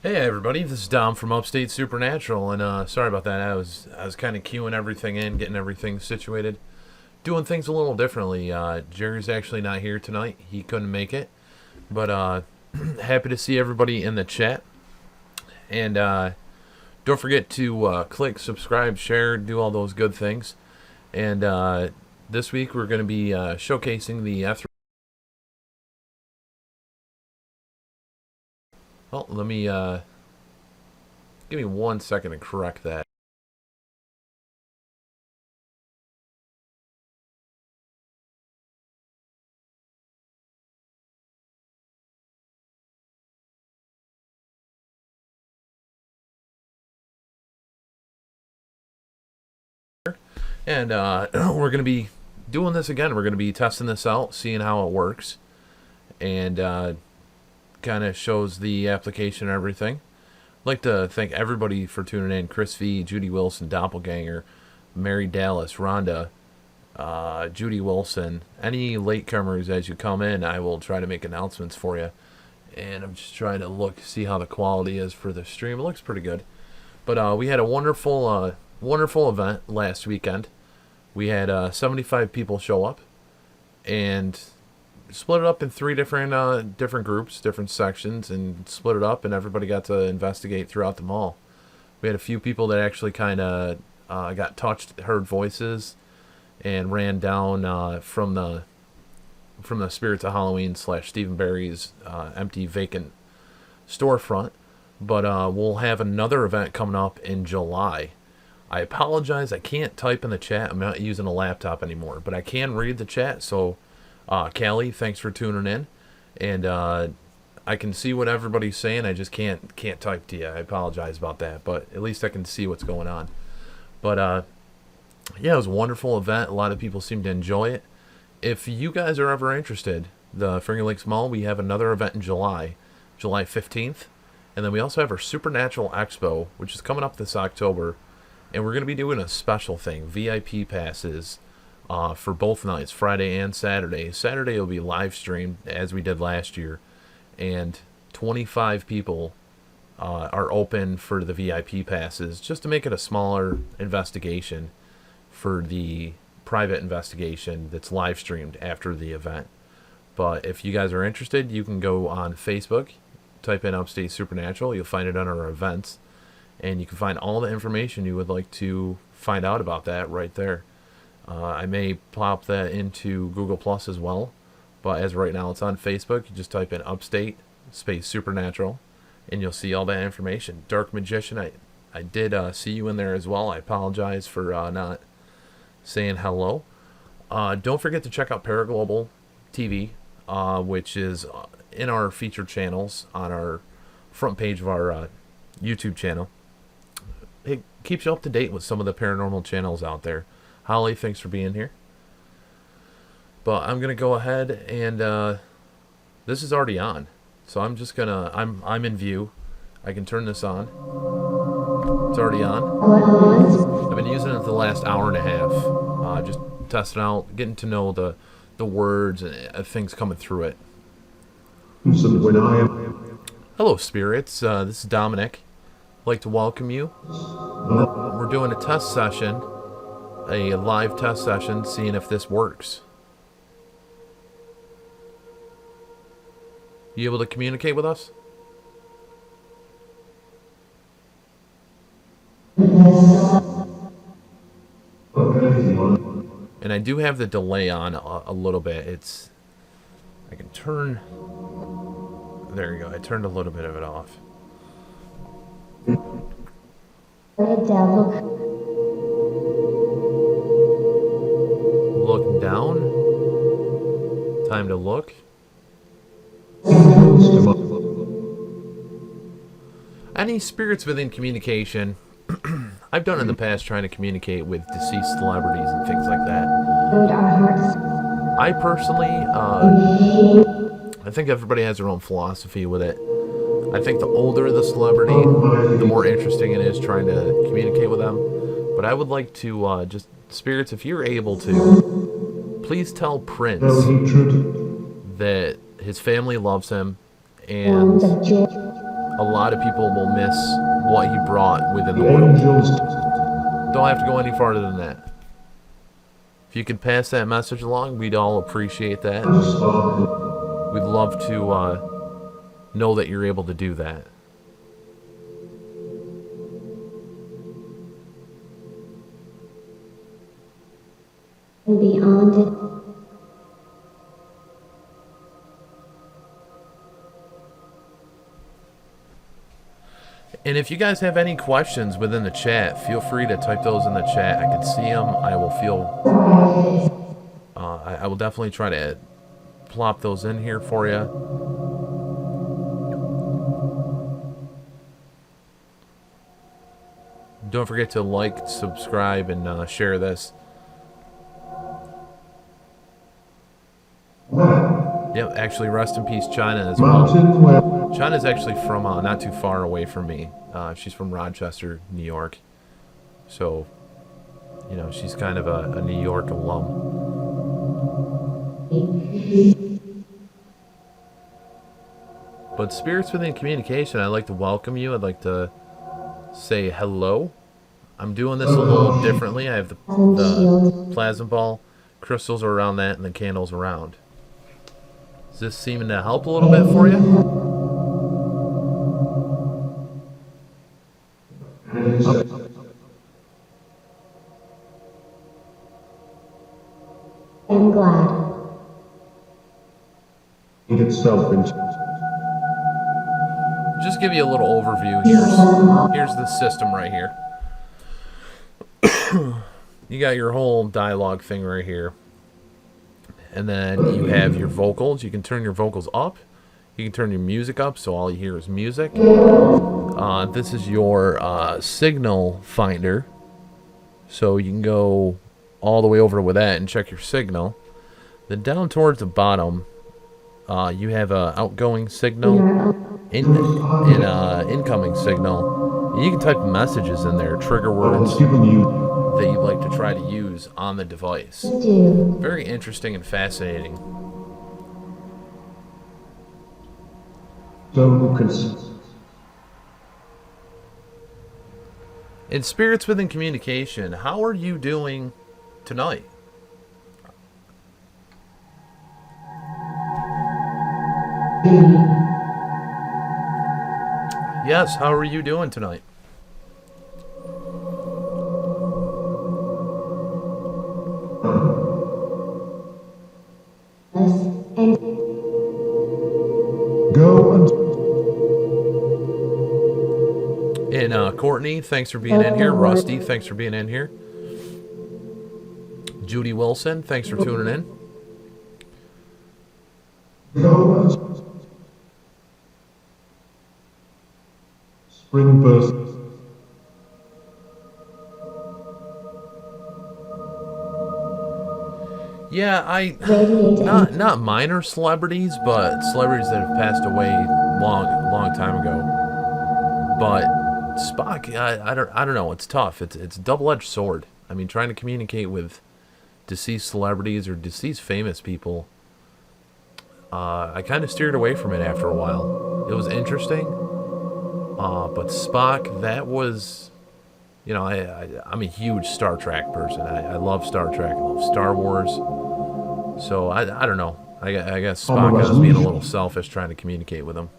Hey everybody, this is Dom from Upstate Supernatural, and sorry about that. I was kind of queuing everything in, getting everything situated, doing things a little differently. Jerry's actually not here tonight; he couldn't make it, but happy to see everybody in the chat. And don't forget to click subscribe, share, do all those good things. And this week we're going to be showcasing the F3. Oh, let me give me 1 second to correct that. And we're going to be doing this again. We're going to be testing this out, seeing how it works, and kind of shows the application and everything. I'd like to thank everybody for tuning in. Chris V, Judy Wilson, Doppelganger, Mary Dallas, Rhonda, Judy Wilson. Any latecomers as you come in, I will try to make announcements for you. And I'm just trying to see how the quality is for the stream. It looks pretty good. But we had a wonderful event last weekend. We had 75 people show up, and split it up in three different groups, different sections, and split it up, and everybody got to investigate throughout the mall. We had a few people that actually kind of got touched, heard voices, and ran down from the Spirits of Halloween / Stephen Barry's empty vacant storefront. But we'll have another event coming up in July. I apologize, I can't type in the chat. I'm not using a laptop anymore, but I can read the chat. So, Callie, thanks for tuning in, and I can see what everybody's saying. I just can't type to you. I apologize about that, but at least I can see what's going on. But yeah, it was a wonderful event. A lot of people seem to enjoy it. If you guys are ever interested, the Finger Lakes Mall, we have another event in July 15th, and then we also have our Supernatural Expo, which is coming up this October. And we're going to be doing a special thing, VIP passes for both nights, Friday and Saturday. Saturday will be live streamed, as we did last year. And 25 people are open for the VIP passes, just to make it a smaller investigation for the private investigation that's live streamed after the event. But if you guys are interested, you can go on Facebook, type in Upstate Supernatural. You'll find it under our events. And you can find all the information you would like to find out about that right there. I may pop that into Google Plus as well. But as right now it's on Facebook, you just type in Upstate space Supernatural, and you'll see all that information. Dark Magician, I did see you in there as well. I apologize for not saying hello. Don't forget to check out Paraglobal TV, which is in our featured channels on our front page of our YouTube channel. It keeps you up to date with some of the paranormal channels out there. Holly, thanks for being here. But I'm gonna go ahead and this is already on, so I'm just gonna I'm in view. I can turn this on. It's already on. I've been using it the last hour and a half, just testing out, getting to know the words and things coming through it. Hello, spirits. This is Dominic. I'd like to welcome you. We're doing a test session, a live test session, seeing if this works. You able to communicate with us? And I do have the delay on a little bit. I can turn, there you go, I turned a little bit of it off. Look down. Time to look. Any spirits within communication? I've done in the past trying to communicate with deceased celebrities and things like that. I personally, I think everybody has their own philosophy with it. I think the older the celebrity, the more interesting it is trying to communicate with them. But I would like to just, spirits, if you're able to, please tell Prince that his family loves him, and a lot of people will miss what he brought within the The world. angels Don't have to go any farther than that. If you could pass that message along, we'd all appreciate that. sparkle. We'd love to know that you're able to do that. And beyond it. And if you guys have any questions within the chat, feel free to type those in the chat. I can see them. I will I will definitely try to plop those in here for you. Don't forget to like, subscribe, and share this. Yep, actually, rest in peace, China as well. Mountain where China's actually from not too far away from me. She's from Rochester, New York. So, you know, she's kind of a New York alum. But Spirits Within Communication, I'd like to welcome you. I'd like to say hello. I'm doing this a little differently. I have the plasma ball, crystals are around that, and the candles around. Is this seeming to help a little bit for you? I'm glad. itself into Just give you a little overview. Here's the system right here. You got your whole dialogue thing right here. And then you have your vocals. You can turn your vocals up. You can turn your music up, so all you hear is music. This is your signal finder. So you can go all the way over with that and check your signal. Then down towards the bottom, you have a outgoing signal, incoming signal. And you can type messages in there, trigger words giving you that you'd like to try to use on the device. Do. Very interesting and fascinating. so consistent. In Spirits Within Communication, how are you doing tonight? Yes, how are you doing tonight? And Go and And Courtney, thanks for being in here. Rusty, thanks for being in here. Judy Wilson, thanks for tuning in. go and spring burst. Yeah, radiate not minor celebrities, but celebrities that have passed away long time ago. But Spock, I don't know. It's tough. It's a double-edged sword. I mean, trying to communicate with deceased celebrities or deceased famous people, I kind of steered away from it after a while. It was interesting, but Spock, that was, you know, I'm a huge Star Trek person. I love Star Trek. I love Star Wars. So I don't know. I guess Spock, I was being a little selfish trying to communicate with him.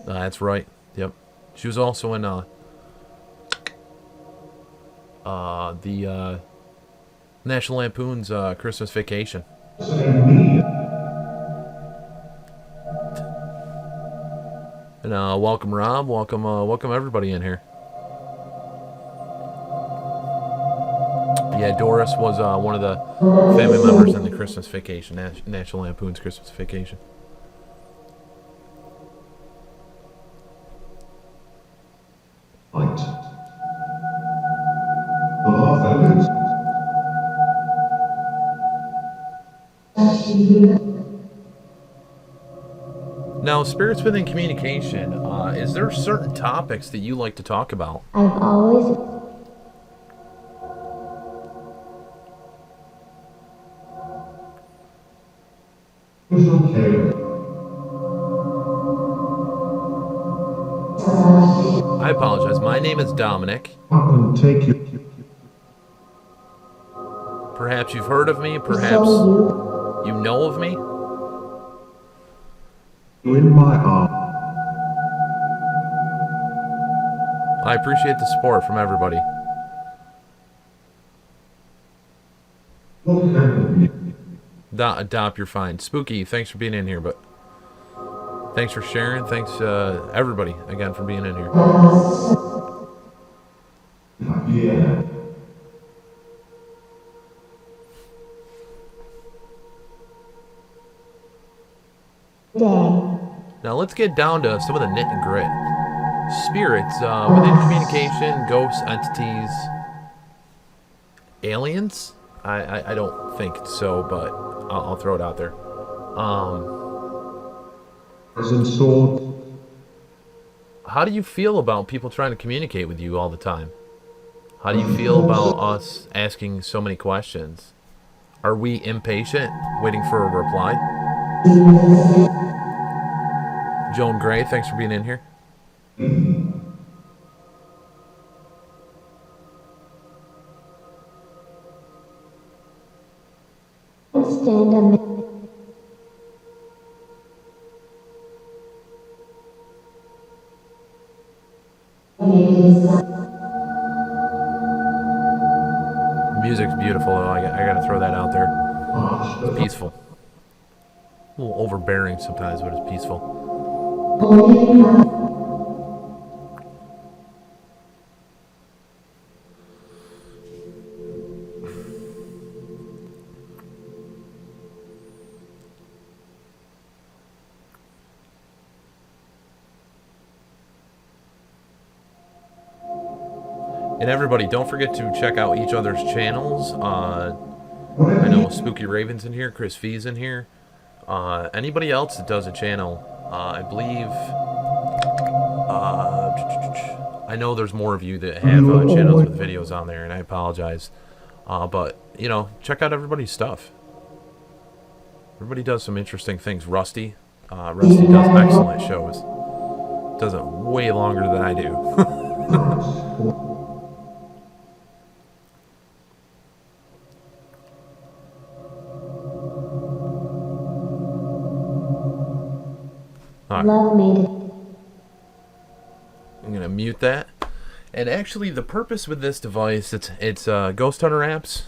That's right. Yep. She was also in the National Lampoon's Christmas Vacation. And welcome Rob, welcome everybody in here. Yeah, Doris was one of the family members in the Christmas Vacation, National Lampoon's Christmas Vacation. Light. The law evidence. Now, Spirits Within Communication, is there certain topics that you like to talk about? I've always It's okay. I apologize. My name is Dominic. Up and take you Perhaps you've heard of me. Perhaps So you know of me. in my arms. I appreciate the support from everybody. Look at me. Dop, you're fine. Spooky, thanks for being in here, but thanks for sharing. Thanks, everybody, again, for being in here. Yeah. day. Now let's get down to some of the nit and grit. Spirits, within communication, ghosts, entities, aliens? I don't think so, but I'll throw it out there. Present sword. How do you feel about people trying to communicate with you all the time? How do you feel about us asking so many questions? Are we impatient, waiting for a reply? Joan Gray, thanks for being in here. Stand a minute. Music's beautiful, though. I gotta throw that out there. It's peaceful. A little overbearing sometimes, but it's peaceful. And everybody, don't forget to check out each other's channels. I know Spooky Raven's in here, Chris Fee's in here. Anybody else that does a channel, I believe. I know there's more of you that have channels with videos on there, and I apologize. But you know, check out everybody's stuff. Everybody does some interesting things. Rusty does excellent shows. Does it way longer than I do. Love made it. I'm gonna mute that. And actually, the purpose with this device, it's Ghost Hunter Apps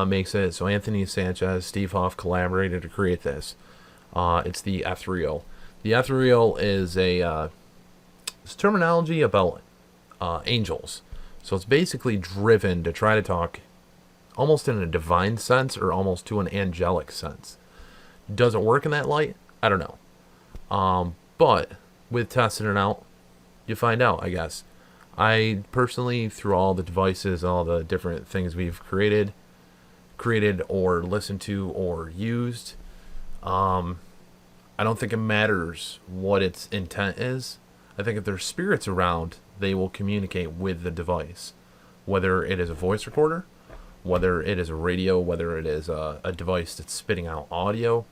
makes it. So Anthony Sanchez, Steve Huff collaborated to create this. It's the Ethereal. The Ethereal is it's terminology about angels. So it's basically driven to try to talk almost in a divine sense or almost to an angelic sense. Does it work in that light? I don't know. But with testing it out, you find out, I guess. I personally, through all the devices, all the different things we've created or listened to or used, I don't think it matters what its intent is. I think if there's spirits around, they will communicate with the device. Whether it is a voice recorder, whether it is a radio, whether it is a device that's spitting out audio,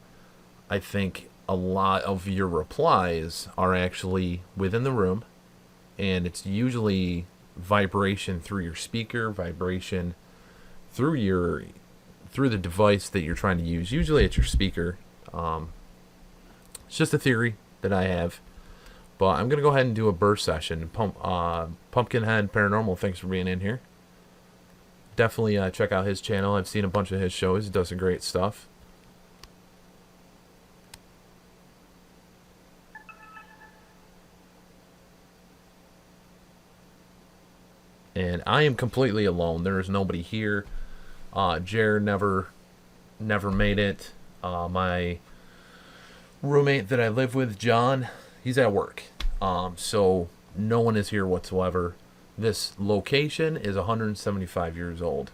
I think a lot of your replies are actually within the room, and it's usually vibration through your speaker, vibration through the device that you're trying to use. Usually it's your speaker. It's just a theory that I have, but I'm gonna go ahead and do a burst session. Pumpkinhead Paranormal, thanks for being in here. Definitely check out his channel. I've seen a bunch of his shows. He does some great stuff. And I am completely alone. There is nobody here. Jared never made it. My roommate that I live with, John, he's at work. So no one is here whatsoever. This location is 175 years old,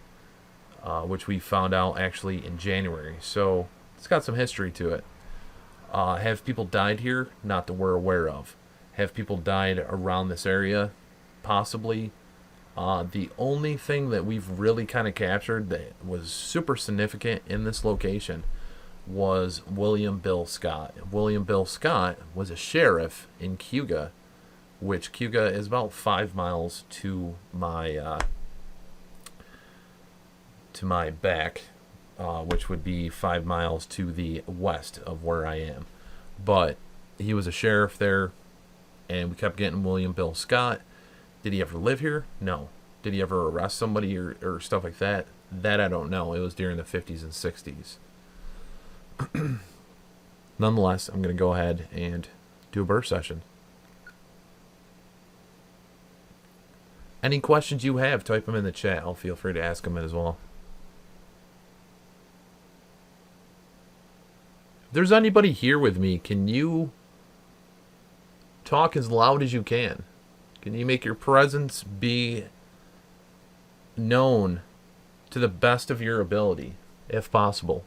which we found out actually in January. So it's got some history to it. Have people died here? Not that we're aware of. Have people died around this area? Possibly. The only thing that we've really kind of captured that was super significant in this location was William Bill Scott. William Bill Scott was a sheriff in Cayuga, which Cayuga is about 5 miles to my back, which would be 5 miles to the west of where I am. But he was a sheriff there, and we kept getting William Bill Scott. Did he ever live here? No. Did he ever arrest somebody or stuff like that? That I don't know. It was during the 50s and 60s. Nonetheless, I'm going to go ahead and do a burst session. Any questions you have, type them in the chat. I'll feel free to ask them as well. If there's anybody here with me, can you talk as loud as you can? Can you make your presence be known to the best of your ability, if possible?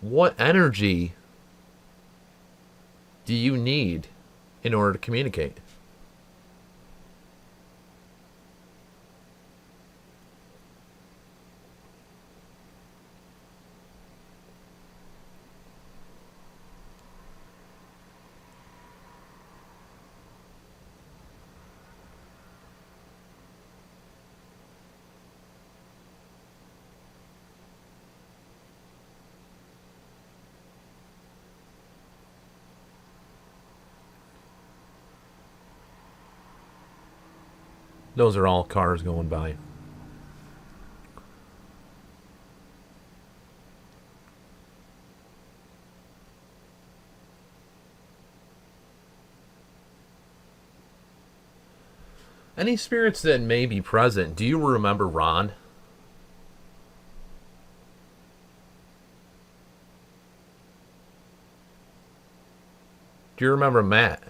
What energy do you need in order to communicate? Those are all cars going by. Any spirits that may be present, do you remember Ron? Do you remember Matt?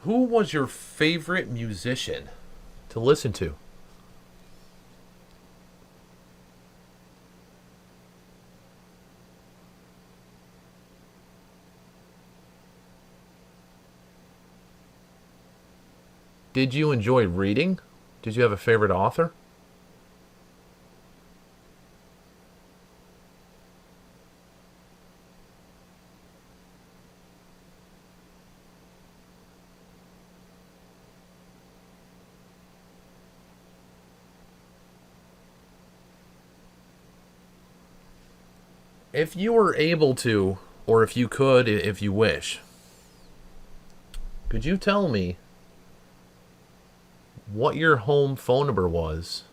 Who was your favorite musician to listen to? Did you enjoy reading? Did you have a favorite author? If you were able to, or if you could, if you wish, could you tell me what your home phone number was?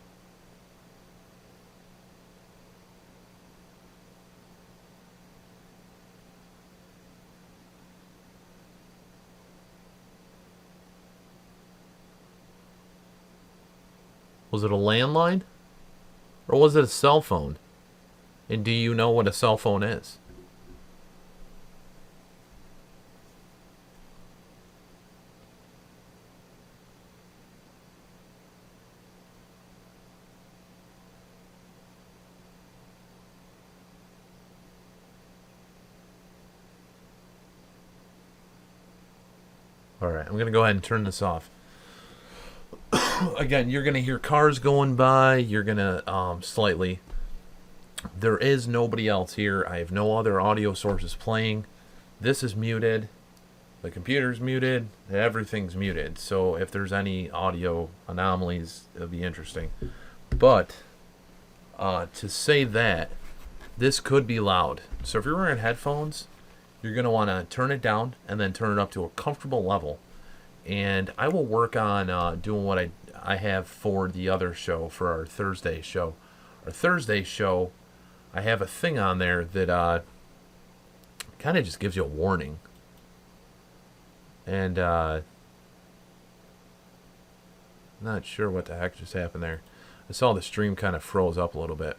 Was it a landline? Or was it a cell phone? And do you know what a cell phone is? Alright, I'm going to go ahead and turn this off. Again, you're going to hear cars going by. You're going to slightly... There is nobody else here. I have no other audio sources playing. This is muted. The computer's muted. Everything's muted. So if there's any audio anomalies, it'll be interesting. But to say that, this could be loud. So if you're wearing headphones, you're going to want to turn it down and then turn it up to a comfortable level. And I will work on doing what I have for the other show, for our Thursday show. Our Thursday show, I have a thing on there that kind of just gives you a warning. And Not sure what the heck just happened there. I saw the stream kind of froze up a little bit.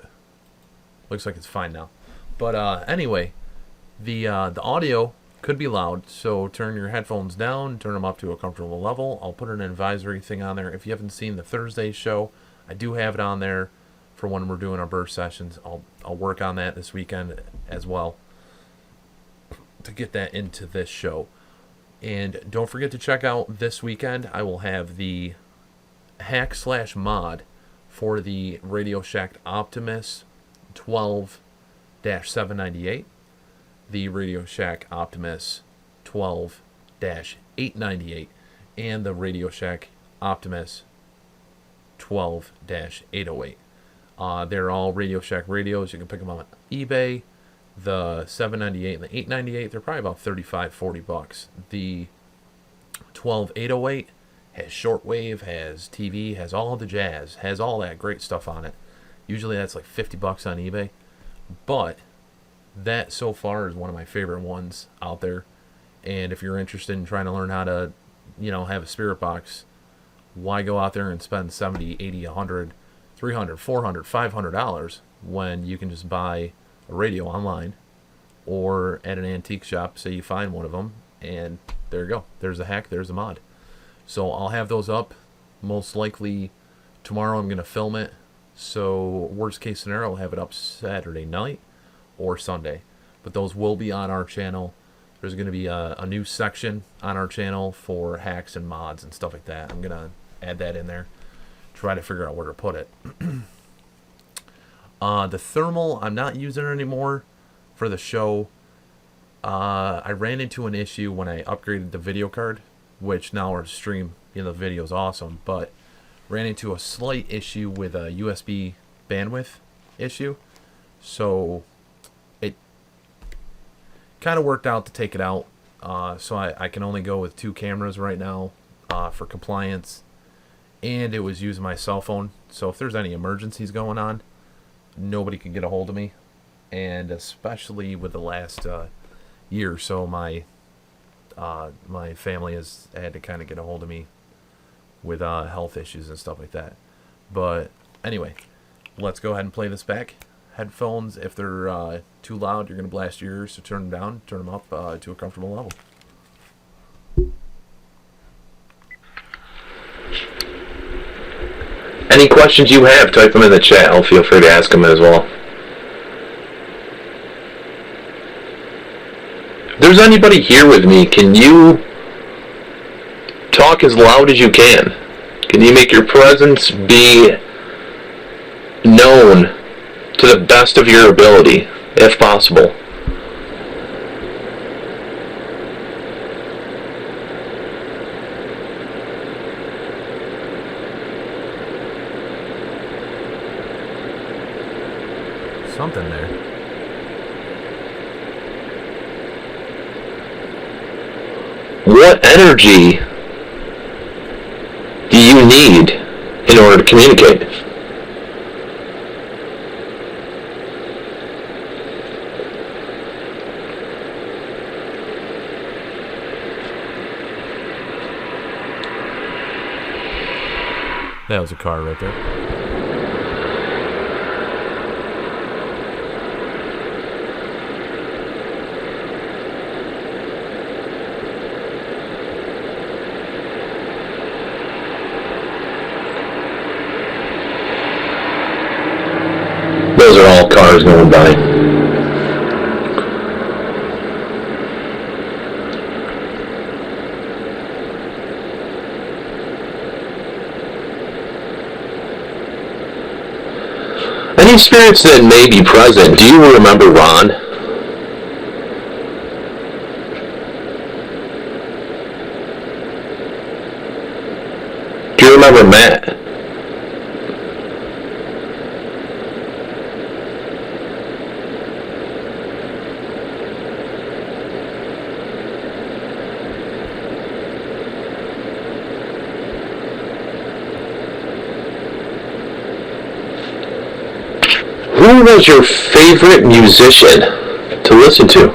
Looks like it's fine now. But anyway, the audio could be loud, so turn your headphones down, turn them up to a comfortable level. I'll put an advisory thing on there. If you haven't seen the Thursday show, I do have it on there for when we're doing our burst sessions. I'll work on that this weekend as well to get that into this show. And don't forget to check out this weekend. I will have the hack/mod for the Radio Shack Optimus 12-798, the Radio Shack Optimus 12-898, and the Radio Shack Optimus 12-808. They're all Radio Shack radios. You can pick them up on eBay. The 798 and the 898, they're probably about $35-40. The 12808 has shortwave, has TV, has all the jazz, has all that great stuff on it. Usually that's like $50 on eBay, but that so far is one of my favorite ones out there. And if you're interested in trying to learn how to, have a spirit box, why go out there and spend $70, $80, $100, $300, $400, $500 when you can just buy a radio online or at an antique shop? Say you find one of them, and there you go. There's a hack, there's a mod. So I'll have those up most likely tomorrow. I'm going to film it. So worst case scenario, I'll have it up Saturday night or Sunday. But those will be on our channel. There's going to be a new section on our channel for hacks and mods and stuff like that. I'm going to add that in there. Try to figure out where to put it. The thermal, I'm not using it anymore for the show. I ran into an issue when I upgraded the video card, which now our stream, the video is awesome, but ran into a slight issue with a USB bandwidth issue. So it kind of worked out to take it out. So I can only go with 2 cameras right now for compliance. And it was using my cell phone. So if there's any emergencies going on, nobody can get a hold of me. And especially with the last year or so, my family has had to kind of get a hold of me with health issues and stuff like that. But anyway, let's go ahead and play this back. Headphones, if they're too loud, you're going to blast your ears, so turn them down, turn them up to a comfortable level. Any questions you have, type them in the chat. I'll feel free to ask them as well. If there's anybody here with me, can you talk as loud as you can? Can you make your presence be known to the best of your ability, if possible? Something there. What energy do you need in order to communicate? That was a car right there. Those are all cars going by. Any spirits that may be present, do you remember Ron? Do you remember Matt? Who was your favorite musician to listen to?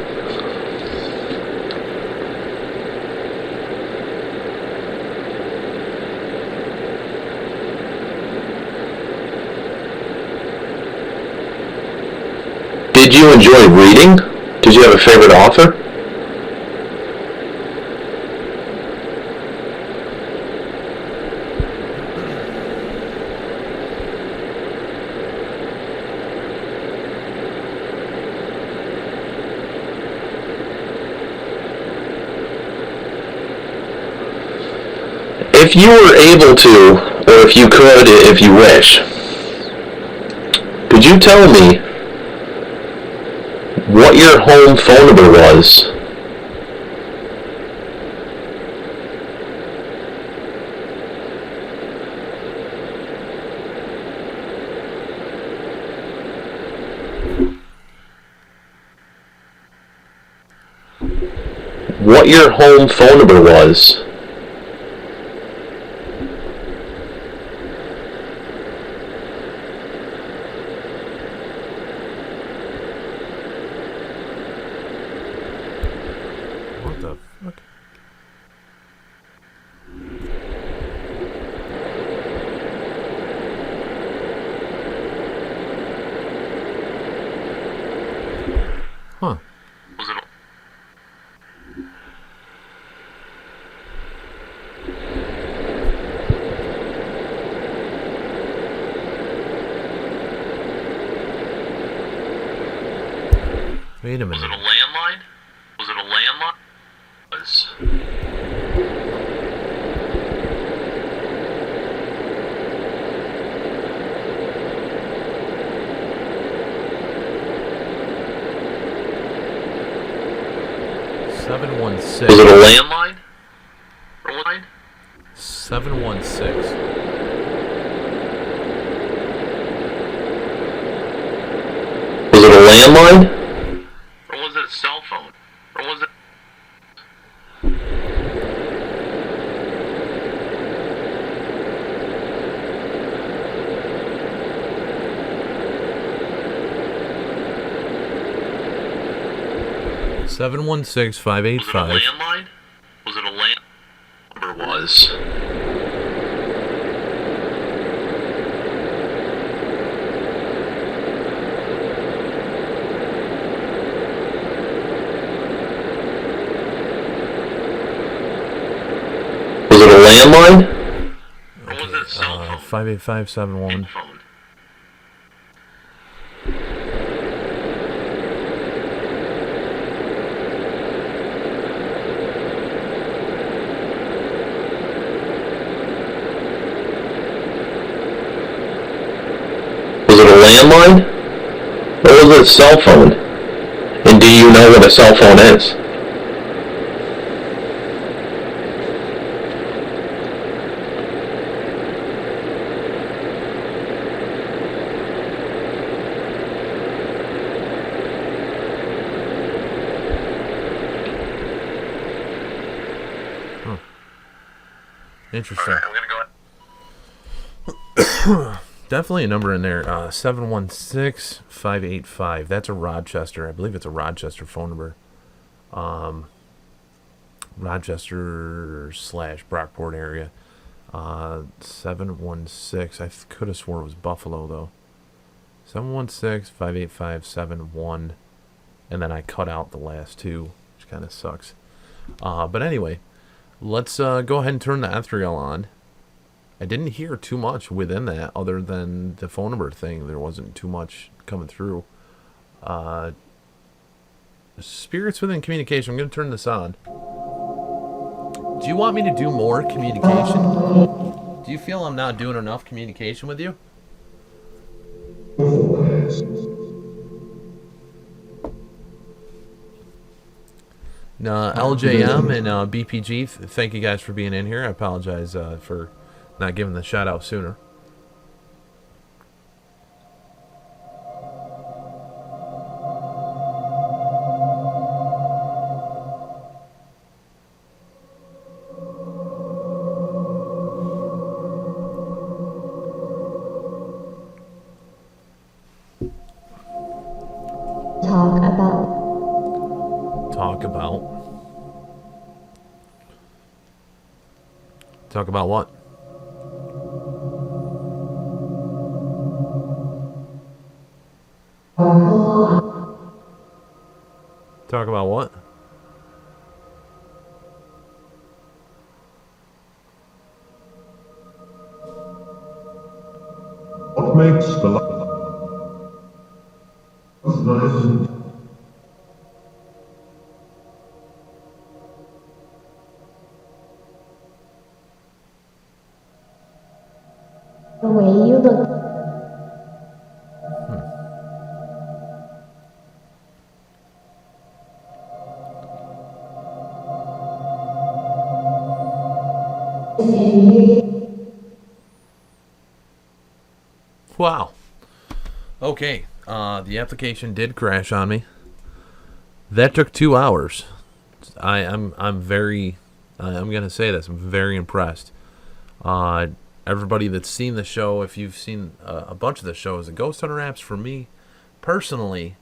Did you enjoy reading? Did you have a favorite author? If you were able to, or if you could, if you wish, could you tell me what your home phone number was? What your home phone number was? What the fuck? Huh. Was it Wait a Was it a minute. landline? Was it a landline? Was. 716. Was it a landline? Or line? 716. Was it a landline? Or was it a cell phone? Or was it? Seven one six five eight Was it a five. landline? Was it a land? Number was. Was it a landline? Or was it a cell phone? 58571. Phone. Was it a landline? Or was it a cell phone? And do you know what a cell phone is? Interesting. I'm gonna go. Definitely a number in there. 716-585. That's a Rochester. I believe it's a Rochester phone number. Rochester / Brockport area. 716. I could have swore it was Buffalo though. 716-585-71. And then I cut out the last two, which kind of sucks. But anyway, let's go ahead and turn the Ethereal on. I didn't hear too much within that other than the phone number thing. There wasn't too much coming through. Spirits within communication. I'm going to turn this on. Do you want me to do more communication? Do you feel I'm not doing enough communication with you? LJM and BPG, thank you guys for being in here. I apologize for not giving the shout out sooner. Talk about what? Talk about what? What makes the life nice and The way you look. Wow. Okay. The application did crash on me. That took 2 hours. I'm very. I'm gonna say this. I'm very impressed. Everybody that's seen the show, if you've seen a bunch of the shows, the Ghost Hunter apps for me personally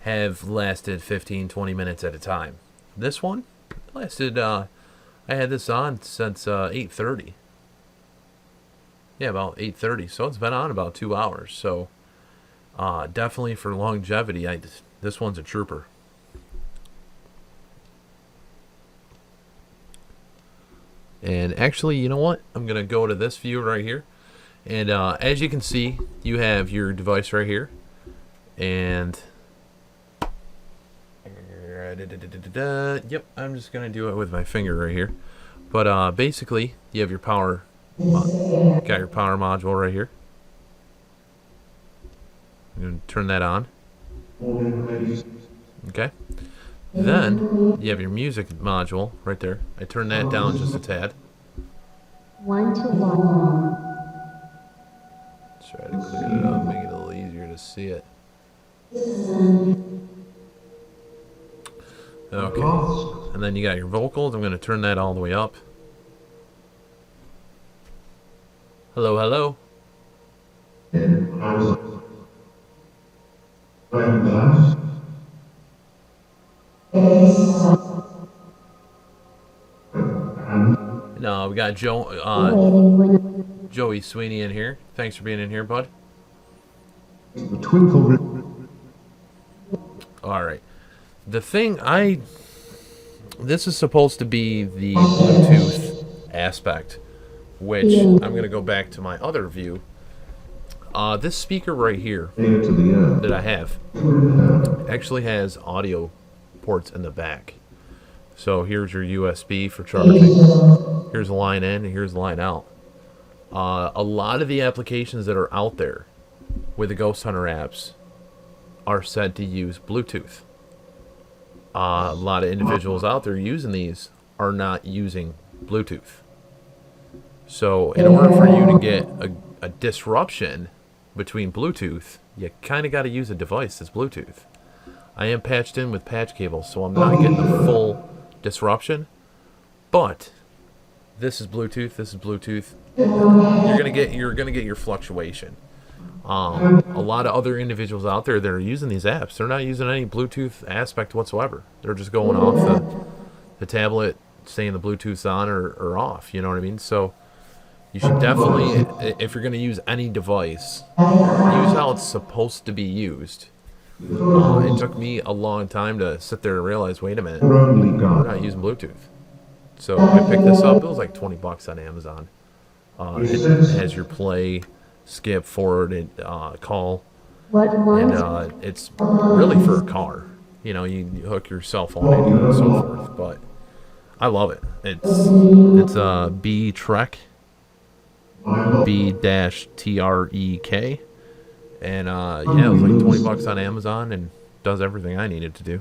have lasted 15, 20 minutes at a time. This one lasted. I had this on since 8:30. Yeah, about 8:30. So it's been on about 2 hours. So definitely for longevity, this one's a trooper. And actually, you know what? I'm going to go to this view right here. And as you can see, you have your device right here. And yep, I'm just going to do it with my finger right here. But basically, you have your power. Got your power module right here. I'm going to turn that on. Okay. Then you have your music module right there. I turn that down just a tad. 1 to 1. Try to clear it up, make it a little easier to see it. Okay. And then you got your vocals. I'm going to turn that all the way up. Hello, hello. No, we got Joey Sweeney in here. Thanks for being in here, bud. the twinkle. All right. The thing this is supposed to be the Bluetooth aspect, which I'm going to go back to my other view. This speaker right here that I have actually has audio ports in the back. So here's your USB for charging. Here's a line in and here's a line out. A lot of the applications that are out there with the Ghost Hunter apps are said to use Bluetooth. A lot of individuals out there using these are not using Bluetooth. So in order for you to get a disruption between Bluetooth, you kind of got to use a device that's Bluetooth. I am patched in with patch cables, so I'm not getting the full disruption. But this is Bluetooth. This is Bluetooth. You're gonna get your fluctuation. A lot of other individuals out there that are using these apps, they're not using any Bluetooth aspect whatsoever. They're just going off the tablet, saying the Bluetooth's on or off. You know what I mean? So you should definitely, if you're going to use any device, use how it's supposed to be used. It took me a long time to sit there and realize, wait a minute, we're not using Bluetooth. So I picked this up. It was like $20 on Amazon. It has your play, skip, forward, and call. And it's really for a car. You know, you hook your cell phone in and so forth. But I love it. It's B-Trek. B-Trek. And yeah, it was like $20 on Amazon and does everything I needed to do.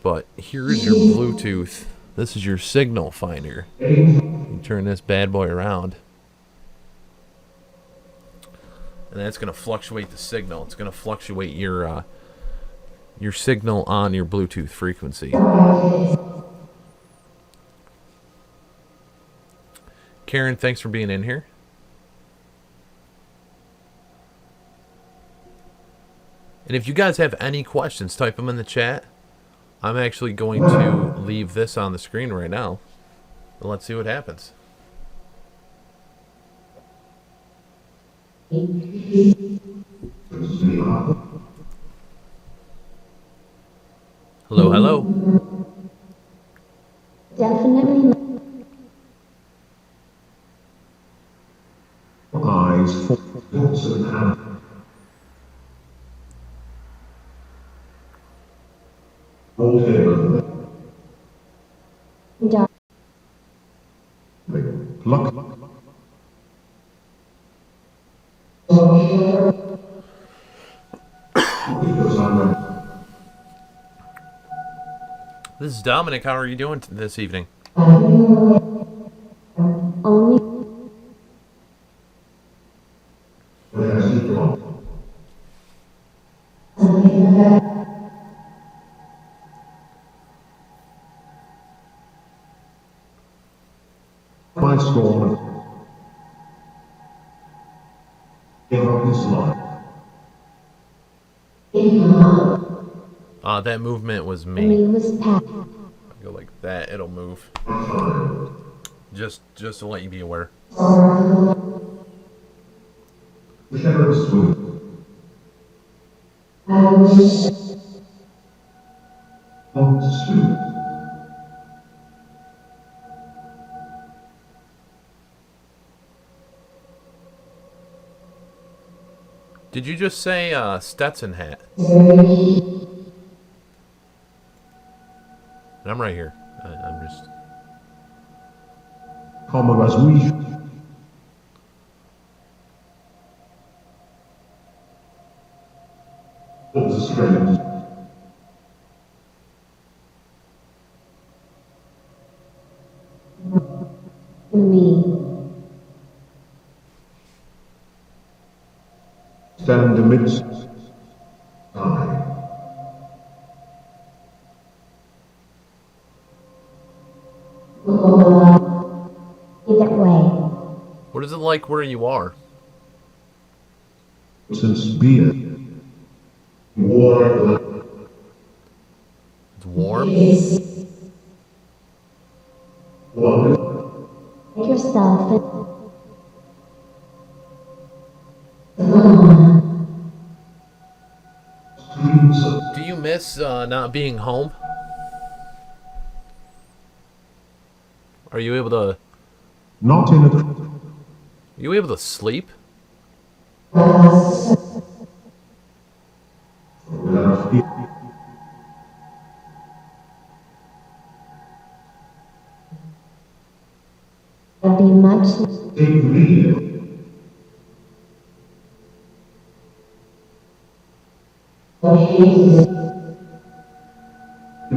But here's your Bluetooth. This is your signal finder. You turn this bad boy around. And that's going to fluctuate the signal. It's going to fluctuate your signal on your Bluetooth frequency. Karen, thanks for being in here. And if you guys have any questions, type them in the chat. I'm actually going to leave this on the screen right now. And let's see what happens. Hello, hello. Definitely Eyes for thoughts and hand. Hold him. dark. Pluck. Because I'm a This is Dominic. How are you doing this evening? Only my scorn. Give up his life. That movement was me me. was past. Go like that, it'll move. Just to let you be aware. The sheriff's swoop. On swoop. Did you just say Stetson hat? I'm right here. I'm just. Come as we. It's strange. Me. Stand amidst. I. Either way. What is it like where you are? Since beer. War. It's warm. One. Make yourself Streams of. Do you miss not being home? Are you able to? Not in a. Are you able to sleep? Without fear. would be much Take me.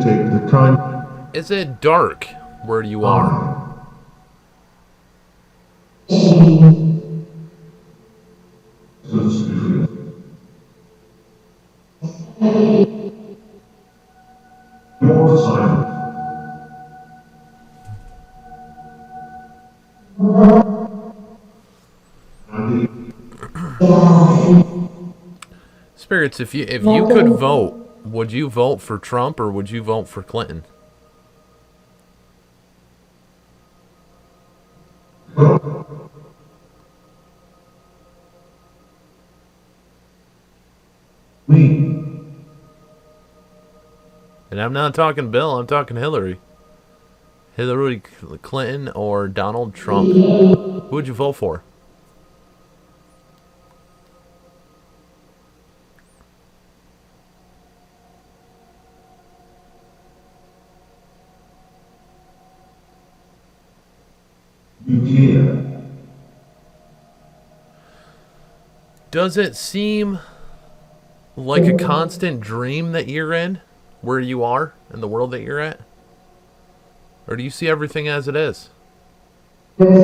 Take the time. Is it dark where you are? More silent. And Spirits, if you could vote, would you vote for Trump or would you vote for Clinton? me. And I'm not talking Bill, I'm talking Hillary. Hillary Clinton or Donald Trump. Who would you vote for? You hear. Does it seem like a constant dream that you're in, where you are, in the world that you're at? Or do you see everything as it is? Over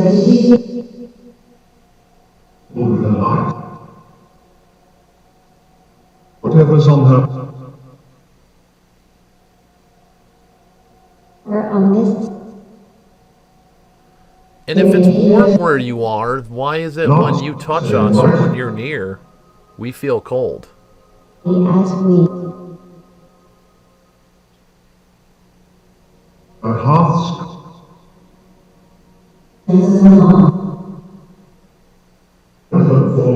the light. Whatever's on her. or on this And if it's warm where you are, why is it when you touch us or when you're near, we feel cold? as we Her heart's. For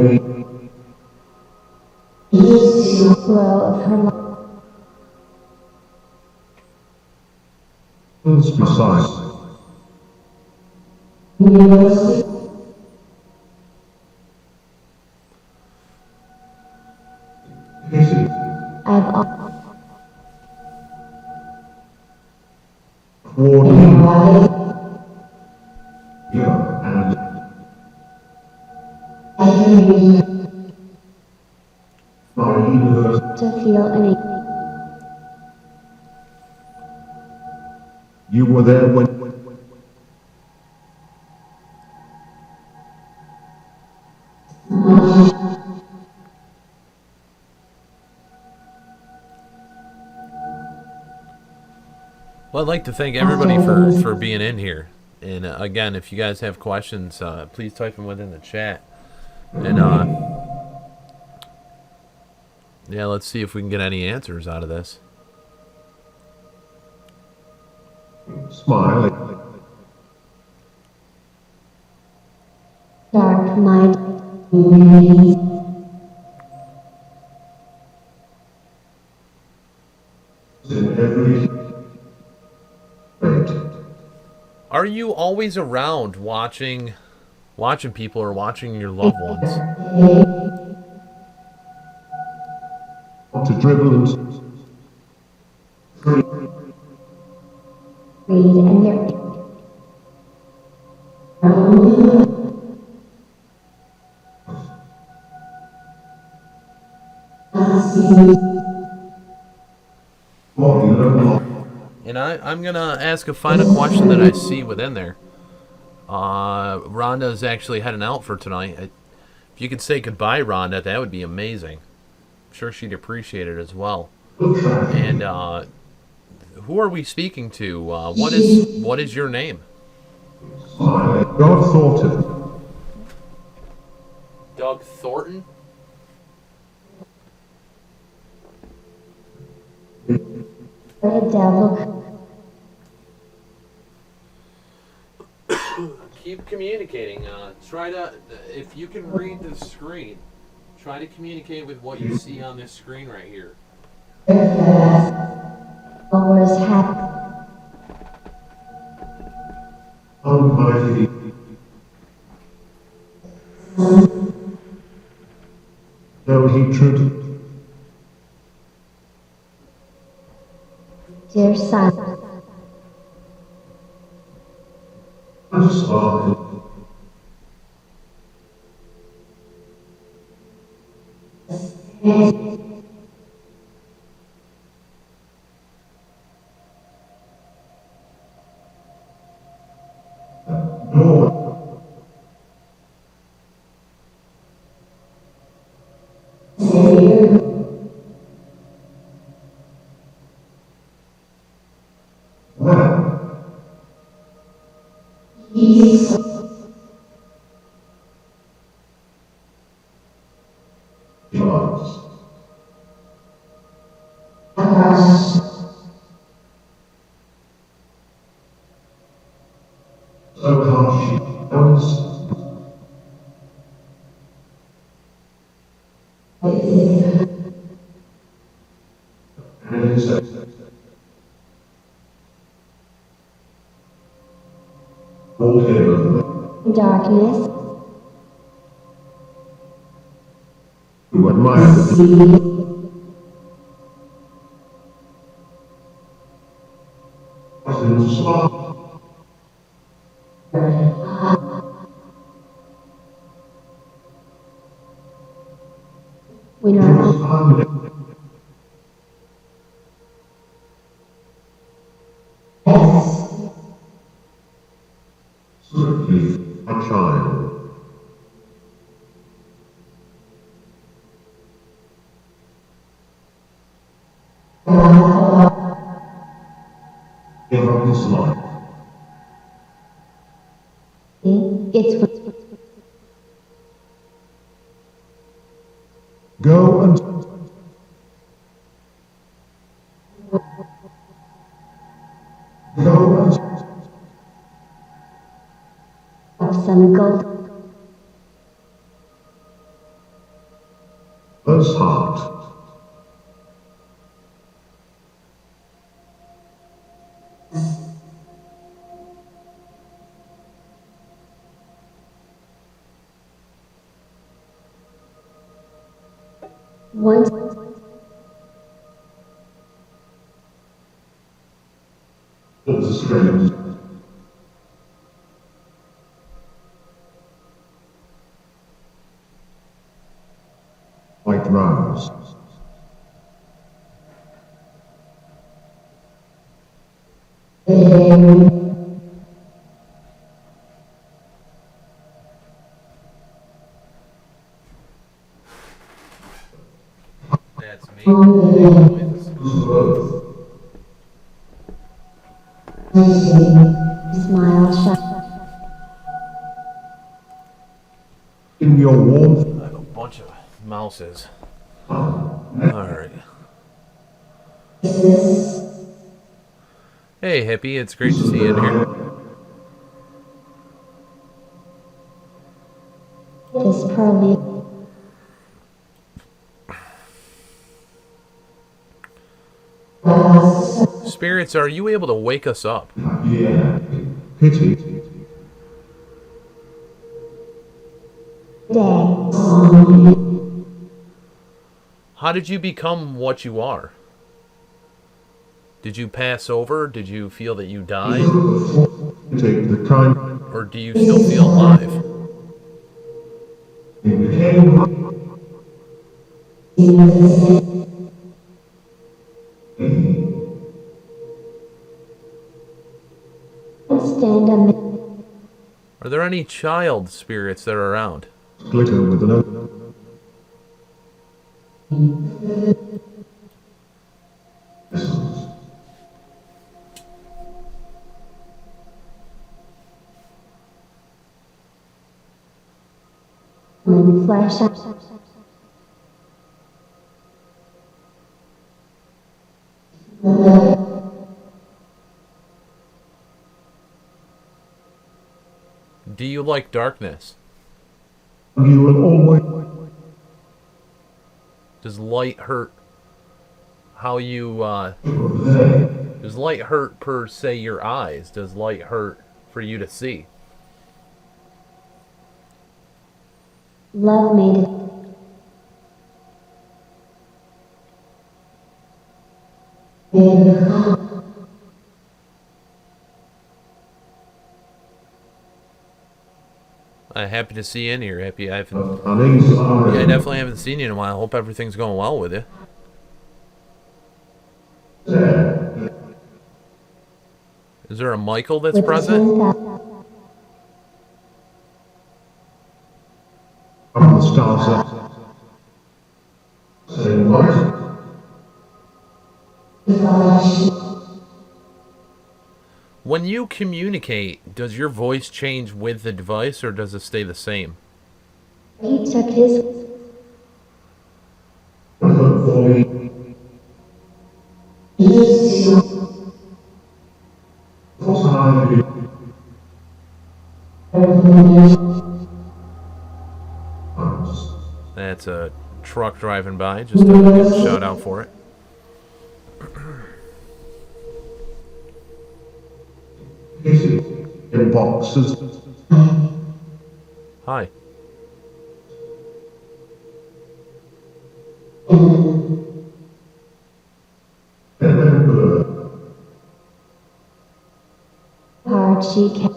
me. flow of her life beside. Casey, I've Warning. Here and my universe. to feel an You were there when Well, I'd like to thank everybody for being in here. And again, if you guys have questions, please type them within the chat. And yeah, let's see if we can get any answers out of this. smiling. dark mind. In every wait. Are you always around watching people or watching your loved ones? To dribble and Read and their what you don't know. And I'm going to ask a final question that I see within there. Rhonda is actually heading out for tonight. If you could say goodbye, Rhonda, that would be amazing. I'm sure she'd appreciate it as well. And who are we speaking to? What is your name? Smiling. God thought it. Doug Thornton? a devil. Keep communicating. Try to, if you can read the screen, try to communicate with what you see on this screen right here. Always happy. Almighty. Though he truth. Dear son, And sparkle. Lord. Well, he was. So harsh he was. And he said, hold him darkness, who admired the in smart. when He our was humble. Swiftly, a child. Give up his life. it's Go and go and of some gold. Earth's heart. Once Doctor Strange. White Rose. That's me. smile shine. In your warmth, I have a bunch of mouses. Alright. Hey, hippie, it's great to see you in here. This pearly Spirits, are you able to wake us up? yeah, pity, day. How did you become what you are? Did you pass over? Did you feel that you died? take the kind Or do you still feel alive? it became Stand a minute. Are there any child spirits that are around? glitter with an open. When flash up. Do you like darkness? You will always Does light hurt how you, does light hurt per se your eyes? Does light hurt for you to see? Love made it. I'm happy to see you in here, Happy. I uneasy. definitely haven't seen you in a while. Hope everything's going well with you. Is there a Michael that's With present? 10,000 From the stars up. Say what? When you communicate, does your voice change with the device or does it stay the same? He took his That's a truck driving by. Just a good shout out for it. In boxes. Hi. hard she kept.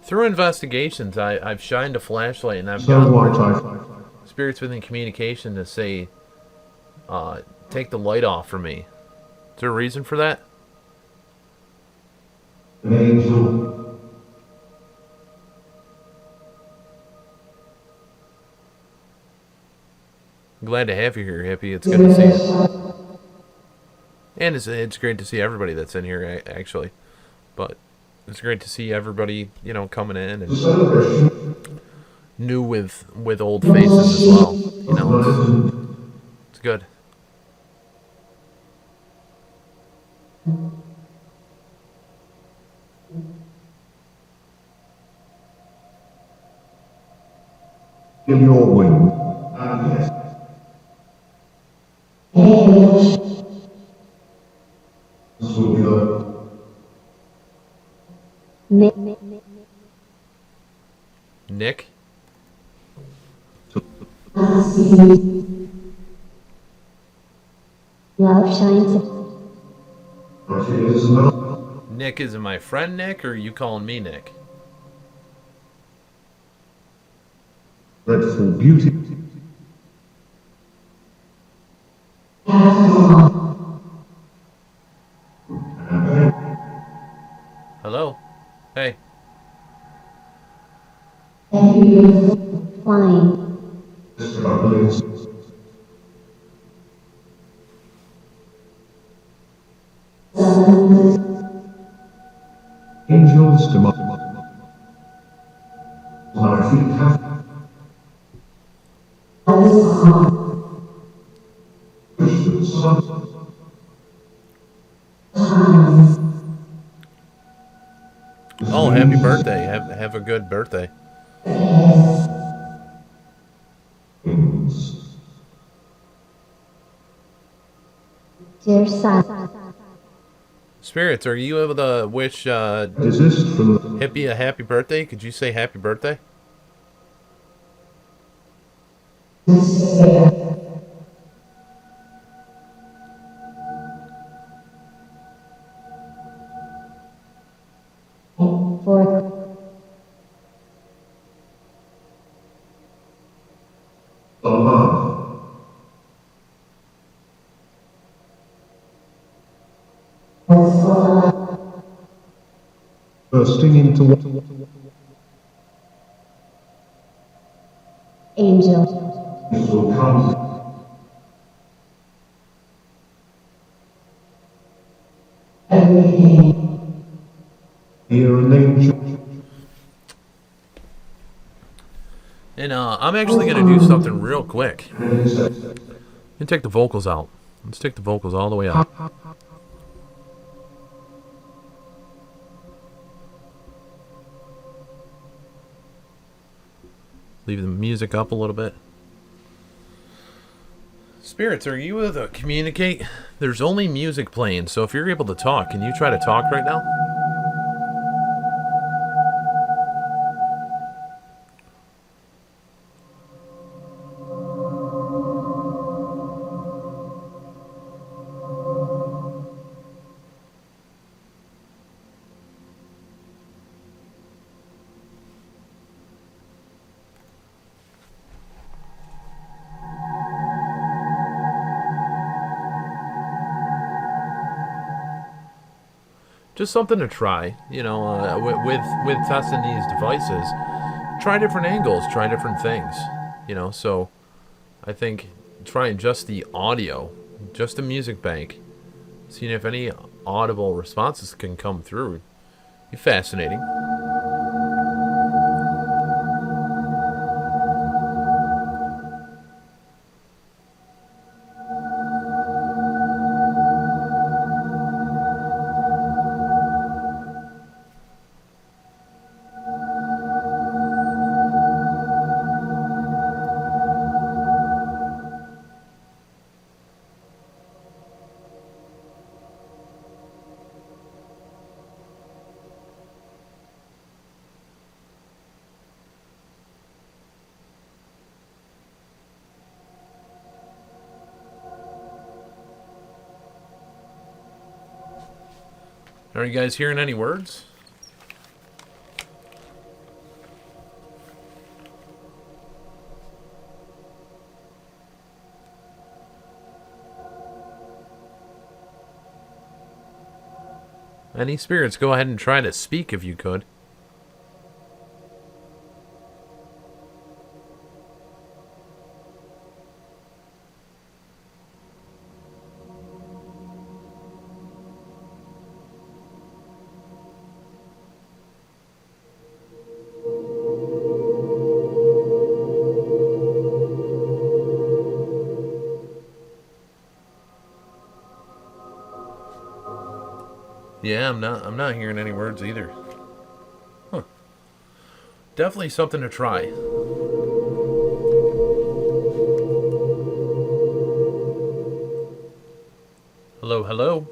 Through investigations, I've shined a flashlight and I've So got white I spirits within communication to say, take the light off for me. Is there a reason for that? an angel. I'm glad to have you here, Hippie. It's good to see you. And it's great to see everybody that's in here, actually. But it's great to see everybody, coming in and new with old faces as well. It's good. In your wing. Yes. This will be the Mi- Nick? Love shines. But it is not Nick, is it my friend Nick, or are you calling me Nick? dreadful beauty. Hello? Hey. Flying. Struggle is angels demand. My feet have pushed the sun. Oh, happy birthday. Have a good birthday. Dear son. Spirits, are you able to wish Desist from the Hippie a happy birthday? Could you say happy birthday? For love. Bursting into water. angel. This will come. Hear an angel. And I'm actually going to do something real quick. And take the vocals out. Let's take the vocals all the way out. Leave the music up a little bit. Spirits, are you able to communicate? There's only music playing, so if you're able to talk, can you try to talk right now? Just something to try, you know, with testing these devices. Try different angles, try different things, you know. So I think trying just the audio, just the music bank, seeing if any audible responses can come through, be fascinating. Are you guys hearing any words? Any spirits, go ahead and try to speak if you could. Yeah, I'm not hearing any words either. Huh. Definitely something to try. Hello, hello.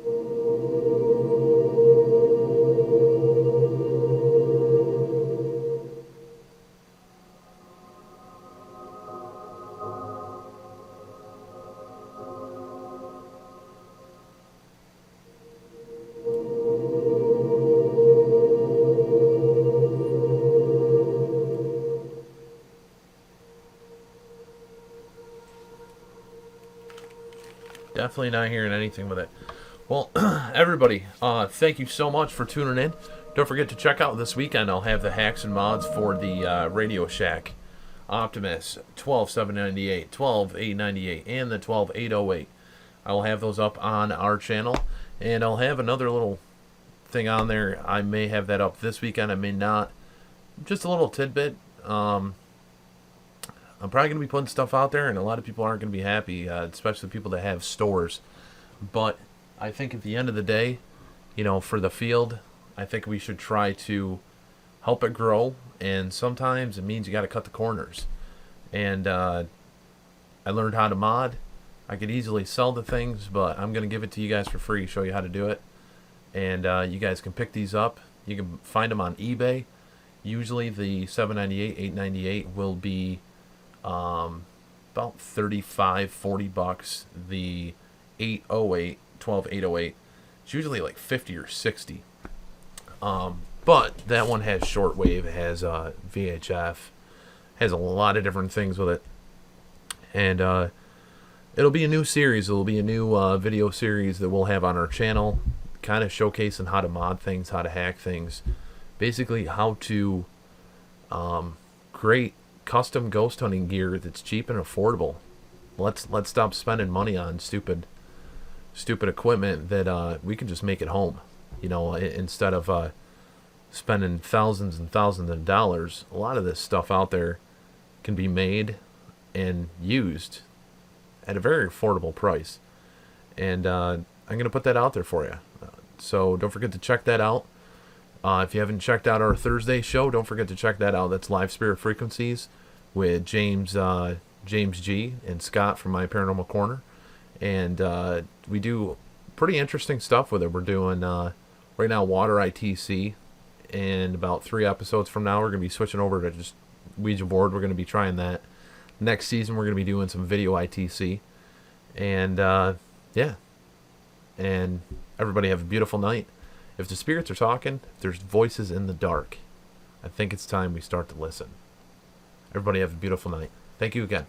Definitely not hearing anything with it. Well, everybody, thank you so much for tuning in. Don't forget to check out this weekend. I'll have the hacks and mods for the Radio Shack Optimus 12798, 12898, and the 12808. I will have those up on our channel, and I'll have another little thing on there. I may have that up this weekend. I may not. Just a little tidbit. I'm probably going to be putting stuff out there, and a lot of people aren't going to be happy, especially people that have stores. But I think at the end of the day, you know, for the field, I think we should try to help it grow, and sometimes it means you got to cut the corners. And I learned how to mod. I could easily sell the things, but I'm going to give it to you guys for free, show you how to do it. And you guys can pick these up. You can find them on eBay. Usually the 798, 898 will be about 35, 40 bucks. The 808, 12808, it's usually like 50 or 60. But that one has shortwave, it has VHF, has a lot of different things with it. And it'll be a new series. It'll be a new video series that we'll have on our channel, kind of showcasing how to mod things, how to hack things, basically how to create custom ghost hunting gear that's cheap and affordable. Let's stop spending money on stupid equipment that we can just make at home. You know, instead of spending thousands and thousands of dollars. A lot of this stuff out there can be made and used at a very affordable price. And I'm going to put that out there for you. So don't forget to check that out. If you haven't checked out our Thursday show, don't forget to check that out. That's Live Spirit Frequencies with James G and Scott from My Paranormal Corner. And we do pretty interesting stuff with it. We're doing, right now, Water ITC. And about 3 episodes from now, we're going to be switching over to just Ouija board. We're going to be trying that. Next season, we're going to be doing some video ITC. And, yeah. And everybody have a beautiful night. If the spirits are talking, if there's voices in the dark, I think it's time we start to listen. Everybody have a beautiful night. Thank you again.